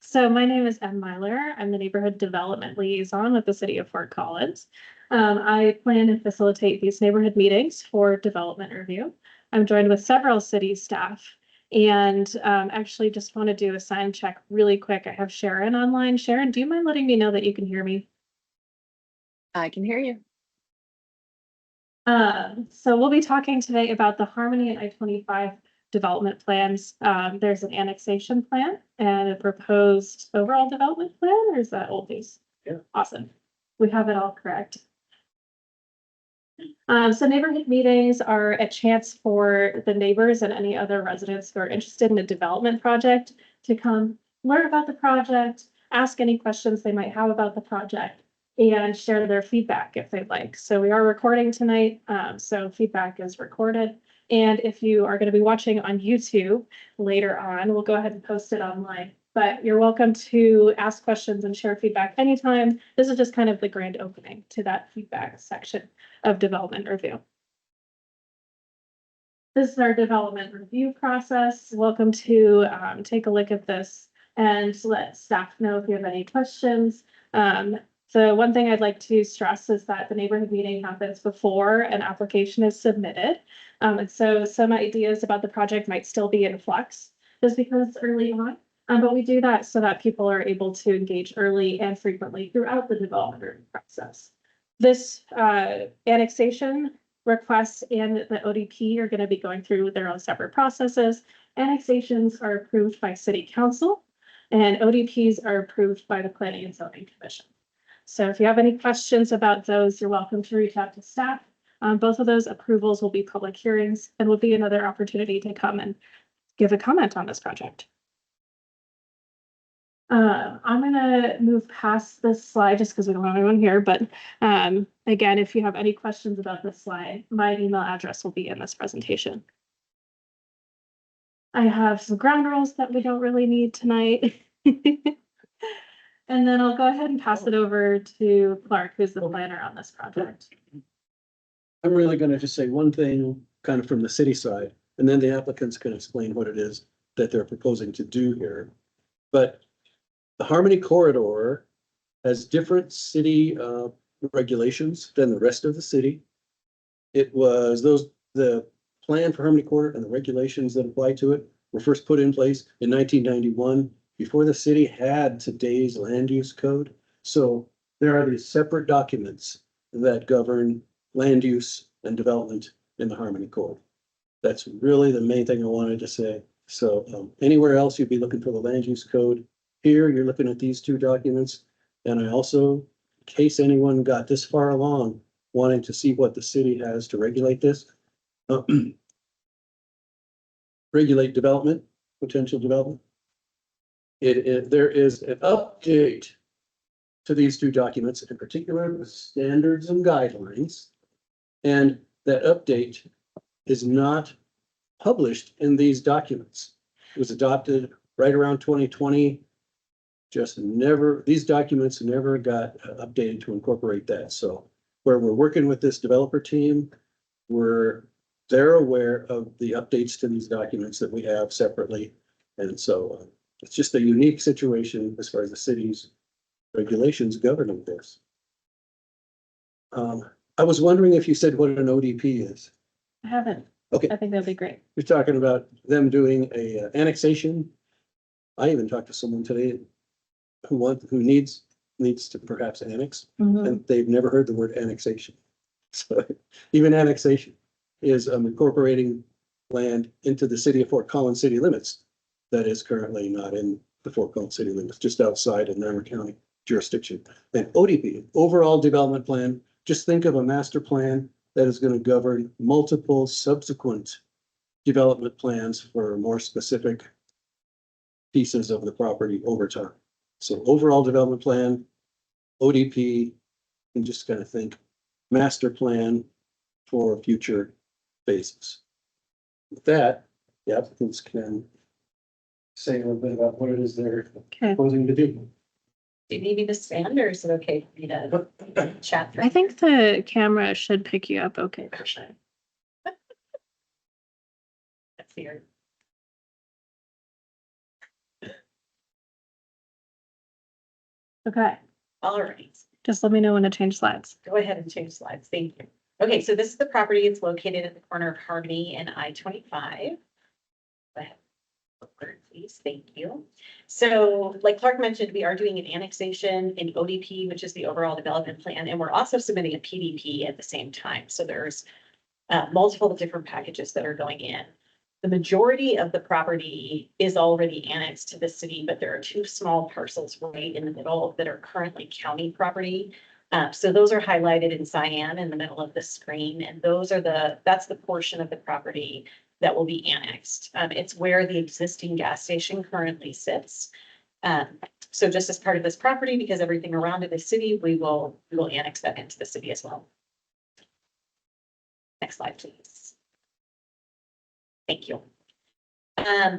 So my name is Em Myler. I'm the Neighborhood Development Liaison with the City of Fort Collins. I plan and facilitate these neighborhood meetings for development review. I'm joined with several city staff and actually just want to do a sign check really quick. I have Sharon online. Sharon, do you mind letting me know that you can hear me? I can hear you. So we'll be talking today about the Harmony and I-25 development plans. There's an annexation plan and a proposed overall development plan, or is that oldies? Yeah. Awesome. We have it all correct. So neighborhood meetings are a chance for the neighbors and any other residents who are interested in a development project to come learn about the project, ask any questions they might have about the project, and share their feedback if they'd like. So we are recording tonight, so feedback is recorded. And if you are going to be watching on YouTube later on, we'll go ahead and post it online. But you're welcome to ask questions and share feedback anytime. This is just kind of the grand opening to that feedback section of development review. This is our development review process. Welcome to take a look at this and let staff know if you have any questions. So one thing I'd like to stress is that the neighborhood meeting happens before an application is submitted. And so some ideas about the project might still be in flux just because it's early on. But we do that so that people are able to engage early and frequently throughout the development process. This annexation requests and the ODP are going to be going through their own separate processes. Annexations are approved by City Council and ODPs are approved by the Planning and Zoning Commission. So if you have any questions about those, you're welcome to reach out to staff. Both of those approvals will be public hearings and will be another opportunity to come and give a comment on this project. I'm gonna move past this slide just because we don't have anyone here, but again, if you have any questions about this slide, my email address will be in this presentation. I have some ground rules that we don't really need tonight. And then I'll go ahead and pass it over to Clark, who's the planner on this project. I'm really gonna just say one thing kind of from the city side, and then the applicants can explain what it is that they're proposing to do here. But the Harmony Corridor has different city regulations than the rest of the city. It was the plan for Harmony Corridor and the regulations that apply to it were first put in place in 1991 before the city had today's land use code. So there are these separate documents that govern land use and development in the Harmony Corridor. That's really the main thing I wanted to say. So anywhere else you'd be looking for the land use code. Here, you're looking at these two documents. And I also, in case anyone got this far along, wanting to see what the city has to regulate this. Regulate development, potential development. There is an update to these two documents, in particular the standards and guidelines. And that update is not published in these documents. It was adopted right around 2020. These documents never got updated to incorporate that. So where we're working with this developer team, they're aware of the updates to these documents that we have separately. And so it's just a unique situation as far as the city's regulations governing this. I was wondering if you said what an ODP is. I haven't. Okay. I think that'd be great. You're talking about them doing a annexation. I even talked to someone today who needs to perhaps annex, and they've never heard the word annexation. So even annexation is incorporating land into the city of Fort Collins city limits that is currently not in the Fort Collins city limits, just outside of Narmer County jurisdiction. And ODP, overall development plan, just think of a master plan that is going to govern multiple subsequent development plans for more specific pieces of the property over time. So overall development plan, ODP, and just kind of think master plan for future phases. With that, the applicants can say a little bit about what it is they're proposing to do. Do you need me to stand or is it okay for me to chat through? I think the camera should pick you up okay for sure. That's weird. Okay, All right. just let me know when to change slides. Go ahead and change slides. Thank you. Okay, so this is the property. It's located at the corner of Harmony and I-25. Go ahead. Forward, please. Thank you. So like Clark mentioned, we are doing an annexation in ODP, which is the overall development plan, and we're also submitting a PDP at the same time. So there's multiple different packages that are going in. The majority of the property is already annexed to the city, but there are two small parcels right in the middle that are currently county property. So those are highlighted in cyan in the middle of the screen, and that's the portion of the property that will be annexed. It's where the existing gas station currently sits. So just as part of this property, because everything around it is city, we will annex that into the city as well. Next slide, please. Thank you.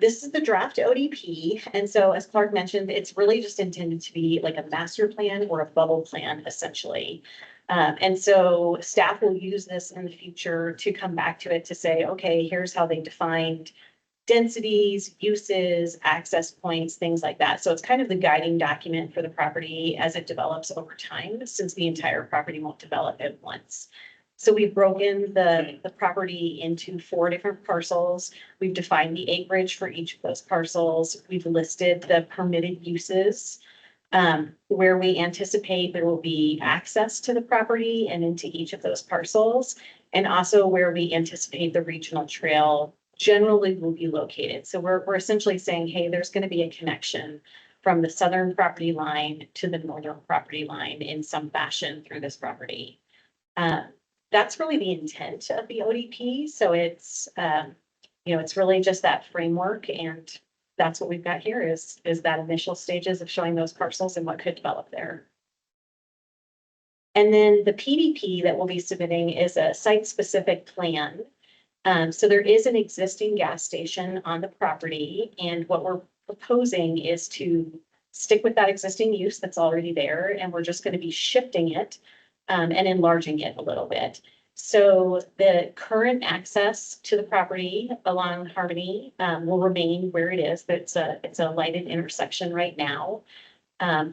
This is the draft ODP. And so as Clark mentioned, it's really just intended to be like a master plan or a bubble plan, essentially. And so staff will use this in the future to come back to it to say, okay, here's how they defined densities, uses, access points, things like that. So it's kind of the guiding document for the property as it develops over time, since the entire property won't develop at once. So we've broken the property into 4 different parcels. We've defined the acreage for each of those parcels. We've listed the permitted uses, where we anticipate there will be access to the property and into each of those parcels, and also where we anticipate the regional trail generally will be located. So we're essentially saying, hey, there's going to be a connection from the southern property line to the northern property line in some fashion through this property. That's really the intent of the ODP. So it's, it's really just that framework, and that's what we've got here is that initial stages of showing those parcels and what could develop there. And then the PDP that we'll be submitting is a site-specific plan. So there is an existing gas station on the property, and what we're proposing is to stick with that existing use that's already there, and we're just going to be shifting it and enlarging it a little bit. So the current access to the property along Harmony will remain where it is. It's a lighted intersection right now.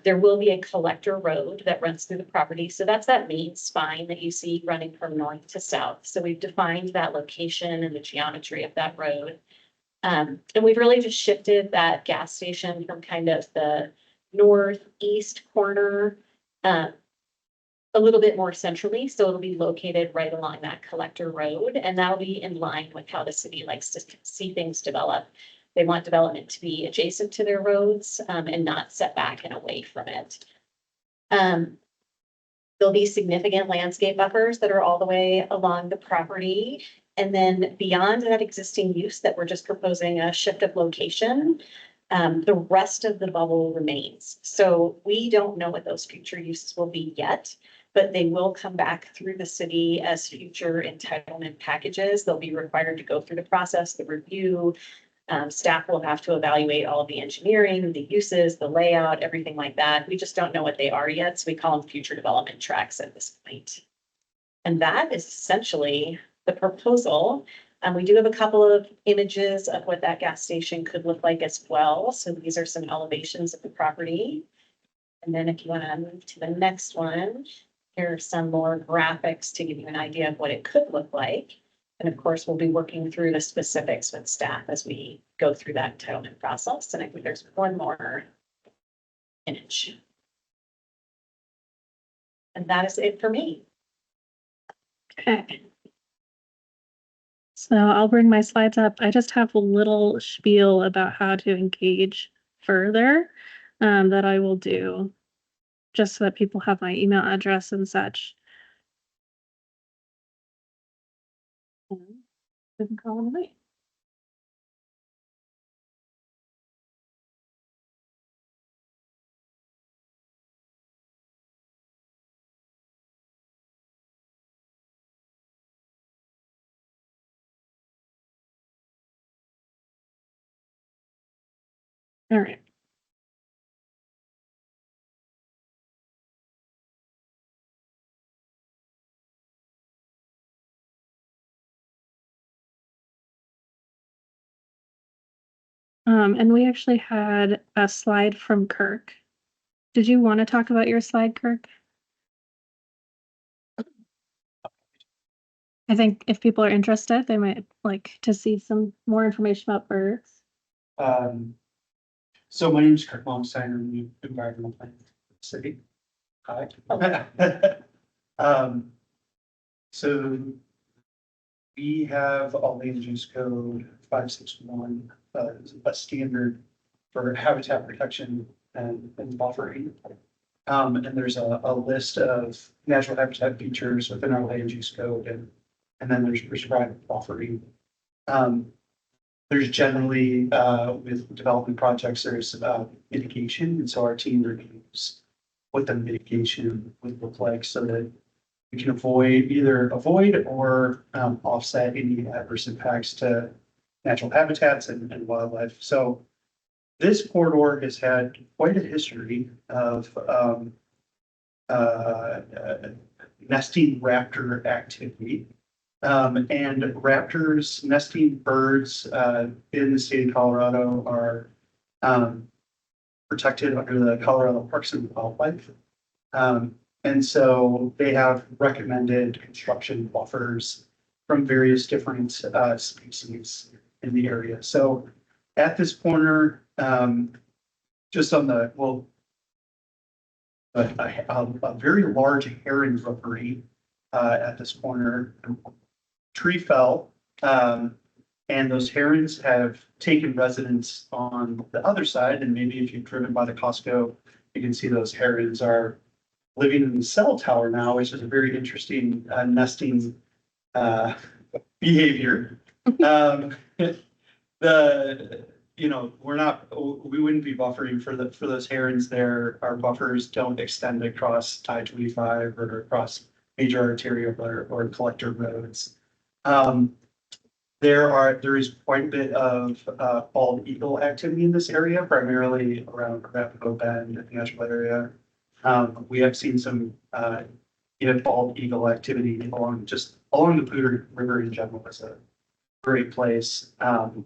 There will be a collector road that runs through the property. So that's that main spine that you see running from north to south. So we've defined that location and the geometry of that road. And we've really just shifted that gas station from kind of the northeast corner a little bit more centrally. So it'll be located right along that collector road, and that'll be in line with how the city likes to see things develop. They want development to be adjacent to their roads and not set back and away from it. There'll be significant landscape buffers that are all the way along the property. And then beyond that existing use that we're just proposing a shift of location, the rest of the bubble remains. So we don't know what those future uses will be yet, but they will come back through the city as future entitlement packages. They'll be required to go through the process, the review. Staff will have to evaluate all of the engineering, the uses, the layout, everything like that. We just don't know what they are yet, so we call them future development tracks at this point. And that is essentially the proposal. We do have a couple of images of what that gas station could look like as well. So these are some elevations of the property. And then if you want to move to the next one, here are some more graphics to give you an idea of what it could look like. And of course, we'll be working through the specifics with staff as we go through that entitlement process. And I think there's one more image. And that is it for me. Okay. So I'll bring my slides up. I just have a little spiel about how to engage further that I will do just so that people have my email address and such. Didn't call them away. All right. And we actually had a slide from Kirk Did you want to talk about your slide, Kirk? I think if people are interested, they might like to see some more information about birds. So my name is Kirk Longstein, I'm the environmental planner for the city. Hi. So we have all land use code 561, a standard for habitat protection and buffering. And there's a list of natural habitat features within our land use code and then there's prescribed buffering. There's generally, with development projects, there's mitigation, and so our team reviews what the mitigation would look like so that we can either avoid or offset any adverse impacts to natural habitats and wildlife. So this corridor has had quite a history of nesting raptor activity. And raptors, nesting birds in the state of Colorado are protected under the Colorado Parks and Wildlife. And so they have recommended construction buffers from various different species in the area. So at this corner, just on the, well, a very large heron rookery at this corner. Tree fell, and those herons have taken residence on the other side. And maybe if you've driven by the Costco, you can see those herons are living in the cell tower now, which is a very interesting nesting behavior. We wouldn't be buffering for those herons there. Our buffers don't extend across I25 or across major arterial or collector roads. There is quite a bit of bald eagle activity in this area, primarily around Arapahoe Bend and the Asheville area. We have seen some bald eagle activity along the Poudre River in general. It's a great place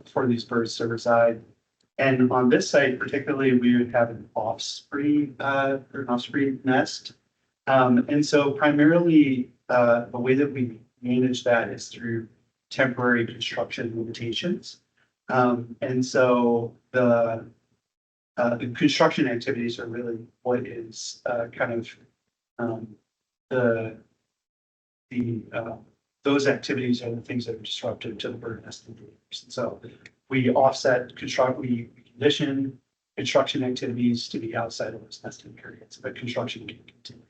for these birds to reside. And on this site, particularly, we would have an offspring nest. And so primarily, the way that we manage that is through temporary construction limitations. And so the construction activities are really what is those activities are the things that are disruptive to the bird nesting behaviors. And so we condition construction activities to be outside of those nesting periods, but construction can continue.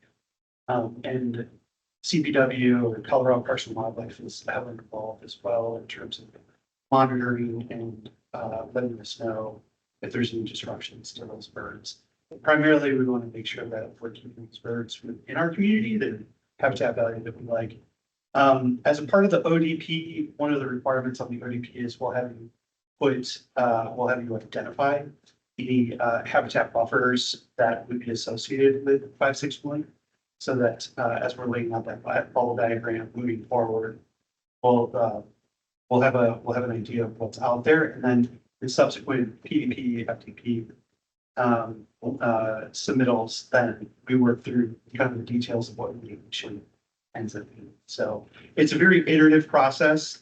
And CPW or Colorado Parks and Wildlife is heavily involved as well in terms of monitoring and letting us know if there's any disruptions to those birds. Primarily, we want to make sure that if we're keeping these birds in our community, the habitat value that we like. As a part of the ODP, one of the requirements on the ODP is we'll have you identify any habitat buffers that would be associated with 561. So that as we're laying out that bubble diagram moving forward, we'll have an idea of what's out there, and then in subsequent PDP, FTP submittals, then we work through kind of the details of what mitigation ends up being. So it's a very iterative process.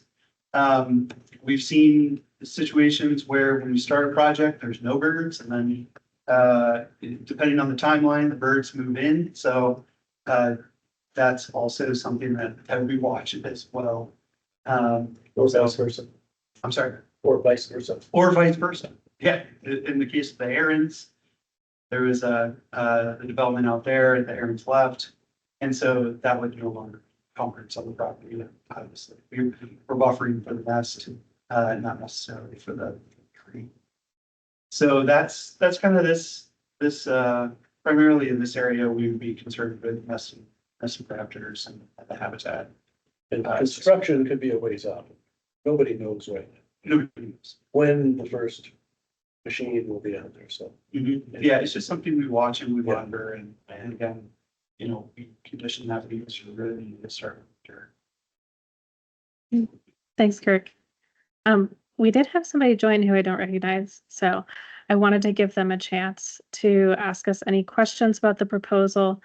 We've seen situations where when we start a project, there's no birds, and then depending on the timeline, the birds move in. So that's also something that we watch as well. Or vice versa. I'm sorry. Or vice versa. Or vice versa. Yeah, in the case of the herons, there was the development out there, the herons left. And so that would no longer conquer some of the property, obviously. We're buffering for the nest, not necessarily for the tree. So that's kind of this primarily in this area, we would be concerned with nesting raptors and the habitat. And construction could be a ways out. Nobody knows right now Nobody knows. when the first machine will be out there, so. Yeah, it's just something we watch and we wonder, and again, we condition that because you really need to start. Thanks, Kirk. We did have somebody join who I don't recognize, so I wanted to give them a chance to ask us any questions about the proposal.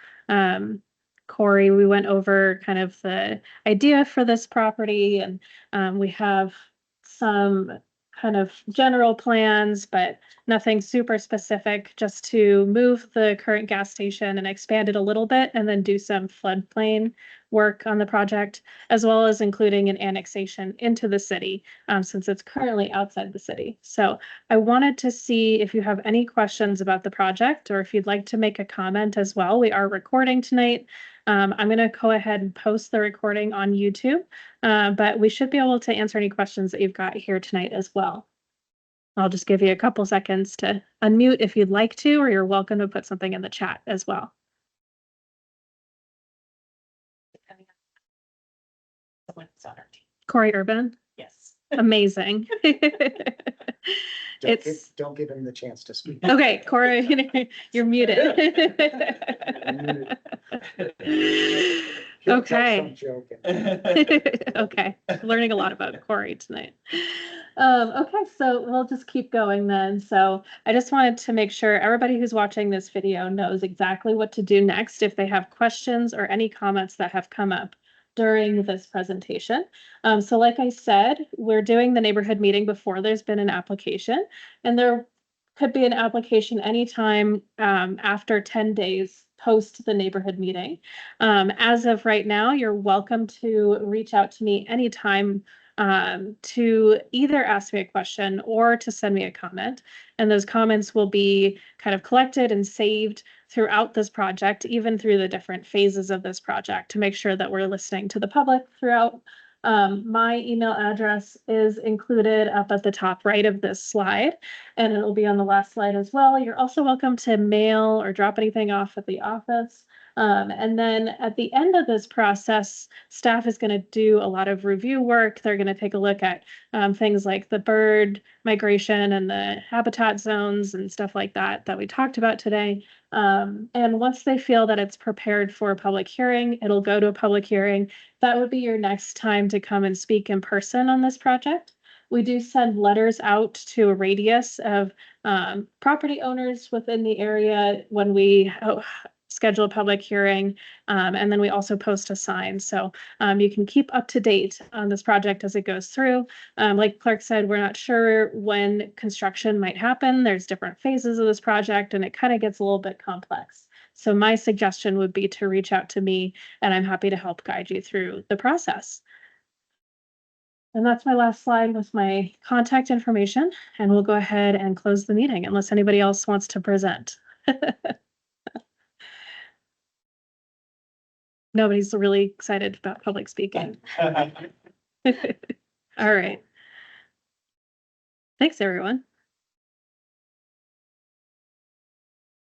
Corey, we went over kind of the idea for this property and we have some kind of general plans, but nothing super specific, just to move the current gas station and expand it a little bit and then do some floodplain work on the project, as well as including an annexation into the city, since it's currently outside the city. So I wanted to see if you have any questions about the project or if you'd like to make a comment as well. We are recording tonight. I'm going to go ahead and post the recording on YouTube, but we should be able to answer any questions that you've got here tonight as well. I'll just give you a couple seconds to unmute if you'd like to, or you're welcome to put something in the chat as well. Someone's on our team. Corey Urban, Yes. amazing. Don't give him the chance to speak. Okay, Corey, you're muted. He'll tell Okay. some joke. Okay, learning a lot about Corey tonight. Okay, so we'll just keep going then. So I just wanted to make sure everybody who's watching this video knows exactly what to do next if they have questions or any comments that have come up during this presentation. So like I said, we're doing the neighborhood meeting before there's been an application, and there could be an application anytime after 10 days post the neighborhood meeting. As of right now, you're welcome to reach out to me anytime to either ask me a question or to send me a comment. And those comments will be kind of collected and saved throughout this project, even through the different phases of this project, to make sure that we're listening to the public throughout. My email address is included up at the top right of this slide, and it'll be on the last slide as well. You're also welcome to mail or drop anything off at the office. And then at the end of this process, staff is going to do a lot of review work. They're going to take a look at things like the bird migration and the habitat zones and stuff like that we talked about today. And once they feel that it's prepared for a public hearing, it'll go to a public hearing. That would be your next time to come and speak in person on this project. We do send letters out to a radius of property owners within the area when we schedule a public hearing. And then we also post a sign. So you can keep up to date on this project as it goes through. Like Clark said, we're not sure when construction might happen. There's different phases of this project and it kind of gets a little bit complex. So my suggestion would be to reach out to me and I'm happy to help guide you through the process. And that's my last slide with my contact information, and we'll go ahead and close the meeting unless anybody else wants to present. Nobody's really excited about public speaking. All right. Thanks, everyone.